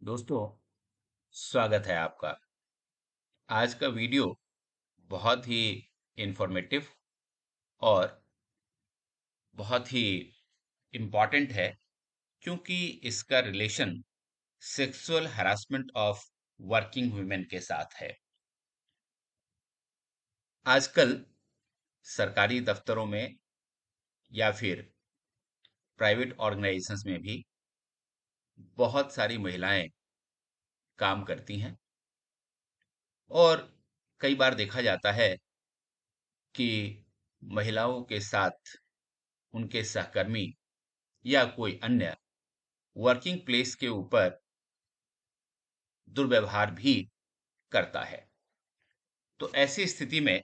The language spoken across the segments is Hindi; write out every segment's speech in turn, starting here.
दोस्तों, स्वागत है आपका। आज का वीडियो बहुत ही इंफॉर्मेटिव और बहुत ही इम्पॉर्टेंट है, क्योंकि इसका relation sexual harassment of working women के साथ है। आजकल सरकारी दफ्तरों में या फिर प्राइवेट ऑर्गेनाइजेशंस में भी बहुत सारी महिलाएं काम करती हैं और कई बार देखा जाता है कि महिलाओं के साथ उनके सहकर्मी या कोई अन्य वर्किंग प्लेस के ऊपर दुर्व्यवहार भी करता है। तो ऐसी स्थिति में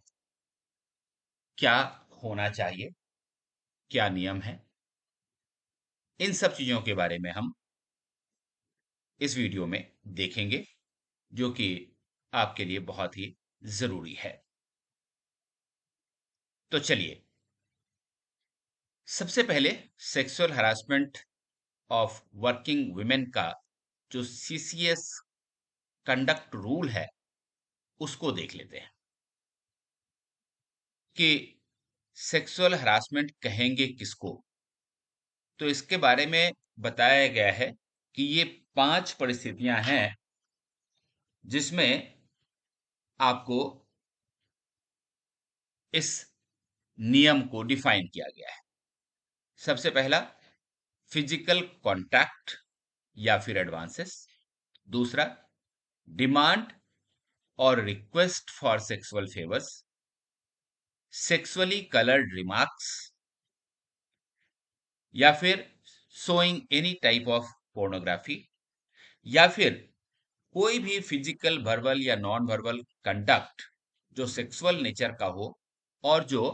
क्या होना चाहिए, क्या नियम है, इन सब चीजों के बारे में हम इस वीडियो में देखेंगे, जो कि आपके लिए बहुत ही जरूरी है। तो चलिए, सबसे पहले sexual harassment of working women का जो सीसीएस कंडक्ट रूल है उसको देख लेते हैं कि सेक्सुअल हरासमेंट कहेंगे किसको। तो इसके बारे में बताया गया है कि ये 5 परिस्थितियां हैं जिसमें आपको इस नियम को डिफाइन किया गया है। सबसे पहला, फिजिकल कांटेक्ट या फिर एडवांसेस। दूसरा, डिमांड और request for sexual favours, sexually coloured remarks, या फिर showing any type of pornography, या फिर कोई भी फिजिकल, वर्बल या नॉन वर्बल कंडक्ट जो सेक्सुअल नेचर का हो और जो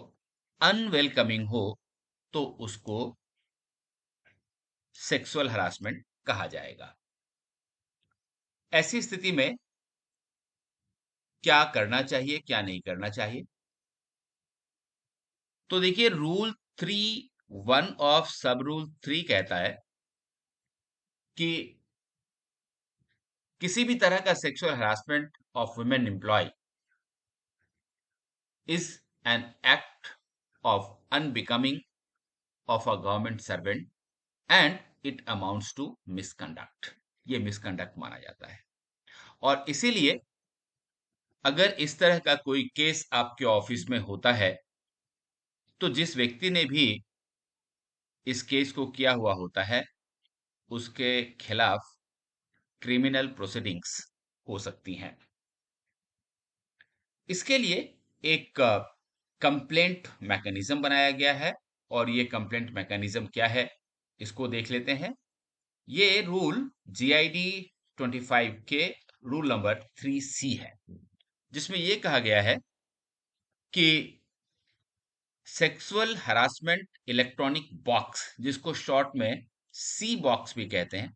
अनवेलकमिंग हो, तो उसको सेक्सुअल हरासमेंट कहा जाएगा। ऐसी स्थिति में क्या करना चाहिए, क्या नहीं करना चाहिए? तो देखिए, रूल 3(1) ऑफ सब रूल 3 कहता है कि किसी भी तरह का sexual harassment of women employee is an act of unbecoming of a government servant and it amounts to misconduct। ये मिसकंडक्ट माना जाता है और इसीलिए अगर इस तरह का कोई केस आपके ऑफिस में होता है, तो जिस व्यक्ति ने भी इस केस को किया हुआ होता है उसके खिलाफ क्रिमिनल प्रोसीडिंग्स हो सकती हैं। इसके लिए एक कंप्लेंट मैकेनिज्म बनाया गया है और ये कंप्लेंट मैकेनिज्म क्या है, इसको देख लेते हैं। ये रूल जीआईडी 25 के रूल नंबर 3C है, जिसमें ये कहा गया है कि सेक्सुअल हरासमेंट इलेक्ट्रॉनिक बॉक्स, जिसको शॉर्ट में सी बॉक्स भी कहते हैं,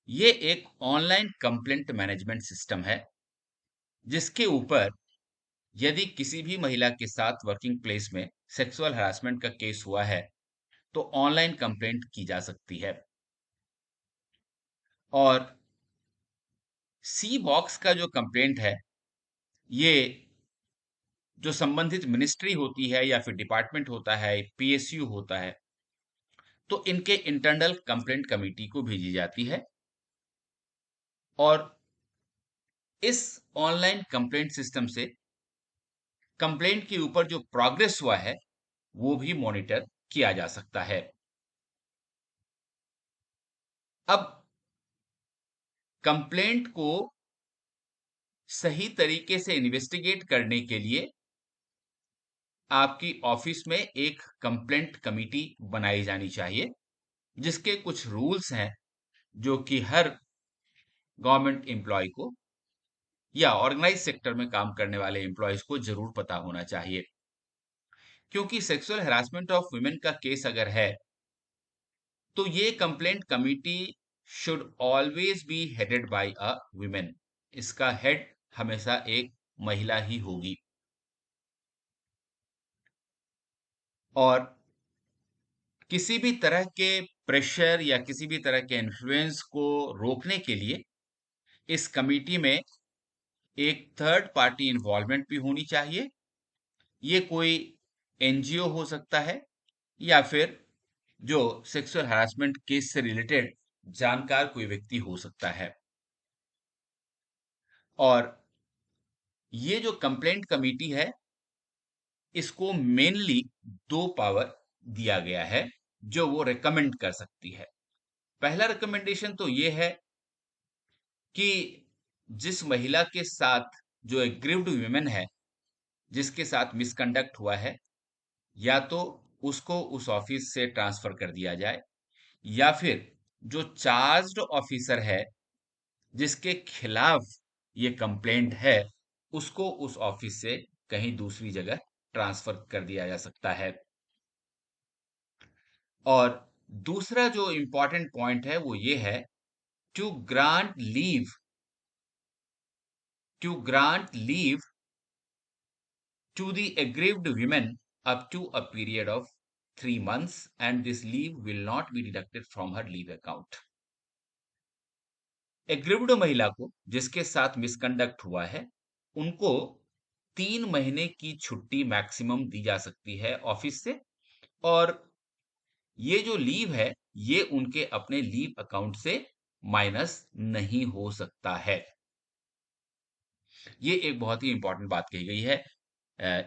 ये एक ऑनलाइन कंप्लेंट मैनेजमेंट सिस्टम है जिसके ऊपर यदि किसी भी महिला के साथ वर्किंग प्लेस में सेक्सुअल हरासमेंट का केस हुआ है तो ऑनलाइन कंप्लेंट की जा सकती है। और सी बॉक्स का जो कंप्लेंट है, ये जो संबंधित मिनिस्ट्री होती है या फिर डिपार्टमेंट होता है, पीएसयू होता है, तो इनके इंटरनल कंप्लेंट कमेटी को भेजी जाती है और इस ऑनलाइन कंप्लेंट सिस्टम से कंप्लेंट के ऊपर जो प्रोग्रेस हुआ है वो भी मॉनिटर किया जा सकता है। अब कंप्लेंट को सही तरीके से इन्वेस्टिगेट करने के लिए आपकी ऑफिस में एक कंप्लेंट कमेटी बनाई जानी चाहिए, जिसके कुछ रूल्स हैं जो कि हर गवर्नमेंट एम्प्लॉय को या ऑर्गेनाइज सेक्टर में काम करने वाले एम्प्लॉयज को जरूर पता होना चाहिए। क्योंकि सेक्सुअल हरासमेंट ऑफ वुमेन का केस अगर है तो ये complaint committee should always be headed by a women. इसका हेड हमेशा एक महिला ही होगी। और किसी भी तरह के प्रेशर या किसी भी तरह के इन्फ्लुएंस को रोकने के लिए इस कमिटी में एक थर्ड पार्टी इन्वॉल्वमेंट भी होनी चाहिए। ये कोई एनजीओ हो सकता है या फिर जो सेक्सुअल हरासमेंट केस से रिलेटेड जानकार कोई व्यक्ति हो सकता है। और ये जो कंप्लेंट कमेटी है, इसको मेनली दो पावर दिया गया है जो वो रेकमेंड कर सकती है। पहला रिकमेंडेशन तो ये है कि जिस महिला के साथ जो एग्रीव्ड विमेन है, जिसके साथ मिसकंडक्ट हुआ है, या तो उसको उस ऑफिस से ट्रांसफर कर दिया जाए, या फिर जो चार्ज्ड ऑफिसर है जिसके खिलाफ ये कंप्लेंट है, उसको उस ऑफिस से कहीं दूसरी जगह ट्रांसफर कर दिया जा सकता है। और दूसरा जो इंपॉर्टेंट पॉइंट है वो ये है, to grant leave to grant leave to the aggrieved women up to a period of 3 months, and this leave will not be deducted from her leave account. Aggrieved महिला को जिसके साथ मिसकंडक्ट हुआ है, उनको 3 महीने की छुट्टी मैक्सिमम दी जा सकती है ऑफिस से। और ये जो लीव है, ये उनके अपने लीव अकाउंट से माइनस नहीं हो सकता है। ये एक बहुत ही इंपॉर्टेंट बात कही गई है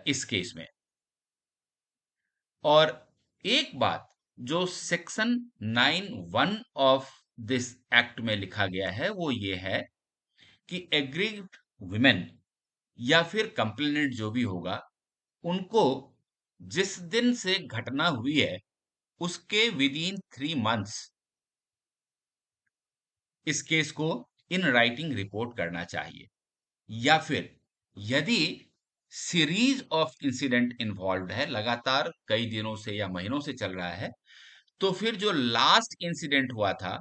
इस केस में। और एक बात जो सेक्शन 9(1) ऑफ दिस एक्ट में लिखा गया है वो ये है कि एग्रीव्ड वुमेन या फिर कंप्लेनेंट जो भी होगा, उनको जिस दिन से घटना हुई है उसके विद इन 3 मंथ्स इस केस को इन राइटिंग रिपोर्ट करना चाहिए। या फिर यदि सीरीज ऑफ इंसिडेंट इन्वॉल्व है, लगातार कई दिनों से या महीनों से चल रहा है, तो फिर जो लास्ट इंसिडेंट हुआ था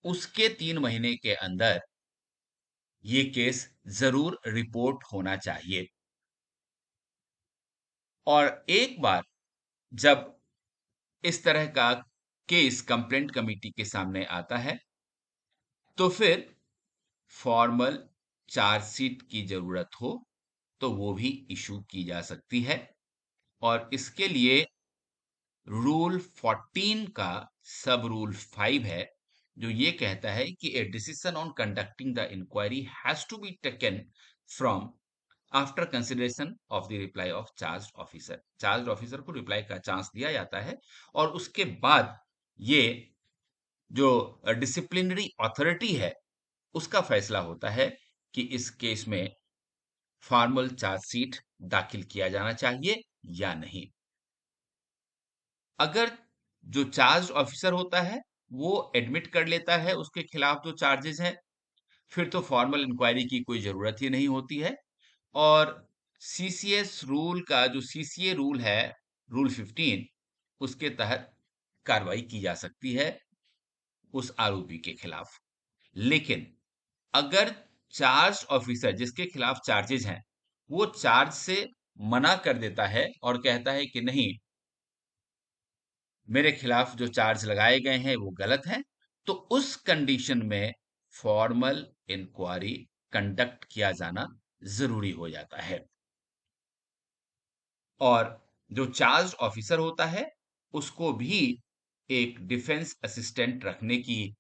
उसके 3 महीने के अंदर ये केस जरूर रिपोर्ट होना चाहिए। और एक बार जब इस तरह का केस कंप्लेंट कमेटी के सामने आता है, तो फिर फॉर्मल चार्जशीट की जरूरत हो तो वो भी इशू की जा सकती है। और इसके लिए रूल 14 का सब रूल 5 है, जो ये कहता है कि a decision on conducting the inquiry has to be taken from after consideration of the reply of charge officer को रिप्लाई का चांस दिया जाता है, और उसके बाद ये जो डिसिप्लिनरी अथॉरिटी है उसका फैसला होता है कि इस केस में फॉर्मल चार्जशीट दाखिल किया जाना चाहिए या नहीं। अगर जो चार्ज ऑफिसर होता है वो एडमिट कर लेता है उसके खिलाफ जो चार्जेस हैं, फिर तो फॉर्मल इंक्वायरी की कोई जरूरत ही नहीं होती है। और सीसीएस रूल का जो सीसीए रूल है, रूल 15, उसके तहत कार्रवाई की जा सकती है उस आरोपी के खिलाफ। लेकिन अगर चार्ज ऑफिसर जिसके खिलाफ चार्जेस हैं वो चार्ज से मना कर देता है और कहता है कि नहीं, मेरे खिलाफ जो चार्ज लगाए गए हैं वो गलत हैं, तो उस कंडीशन में फॉर्मल इंक्वायरी कंडक्ट किया जाना जरूरी हो जाता है। और जो चार्ज ऑफिसर होता है उसको भी एक डिफेंस असिस्टेंट रखने की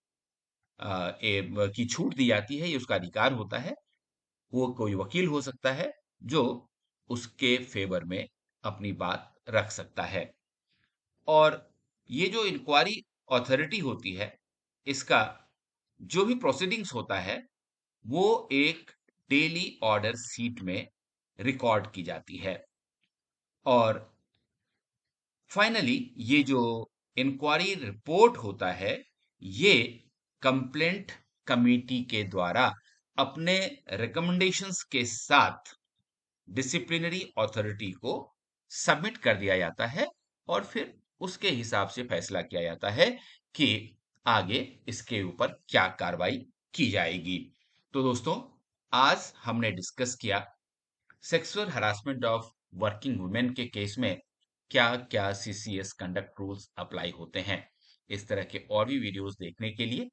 छूट दी जाती है, ये उसका अधिकार होता है। वो कोई वकील हो सकता है जो उसके फेवर में अपनी बात रख सकता है। और ये जो इंक्वायरी अथॉरिटी होती है, इसका जो भी प्रोसीडिंग्स होता है वो एक डेली ऑर्डर सीट में रिकॉर्ड की जाती है। और फाइनली ये जो इंक्वायरी रिपोर्ट होता है, ये कंप्लेंट कमेटी के द्वारा अपने रिकमेंडेशंस के साथ डिसिप्लिनरी अथॉरिटी को सबमिट कर दिया जाता है, और फिर उसके हिसाब से फैसला किया जाता है कि आगे इसके ऊपर क्या कार्रवाई की जाएगी। तो दोस्तों, आज हमने डिस्कस किया sexual harassment of working women के केस में क्या-क्या सीसीएस कंडक्ट रूल्स अप्लाई होते हैं। इस तरह के और भी वीडियोस देखने के लिए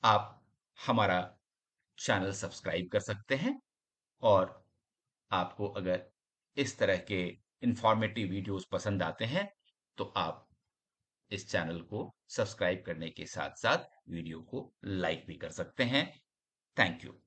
आप हमारा चैनल सब्सक्राइब कर सकते हैं और आपको अगर इस तरह के इंफॉर्मेटिव वीडियोस पसंद आते हैं तो आप इस चैनल को सब्सक्राइब करने के साथ-साथ वीडियो को लाइक भी कर सकते हैं। Thank you.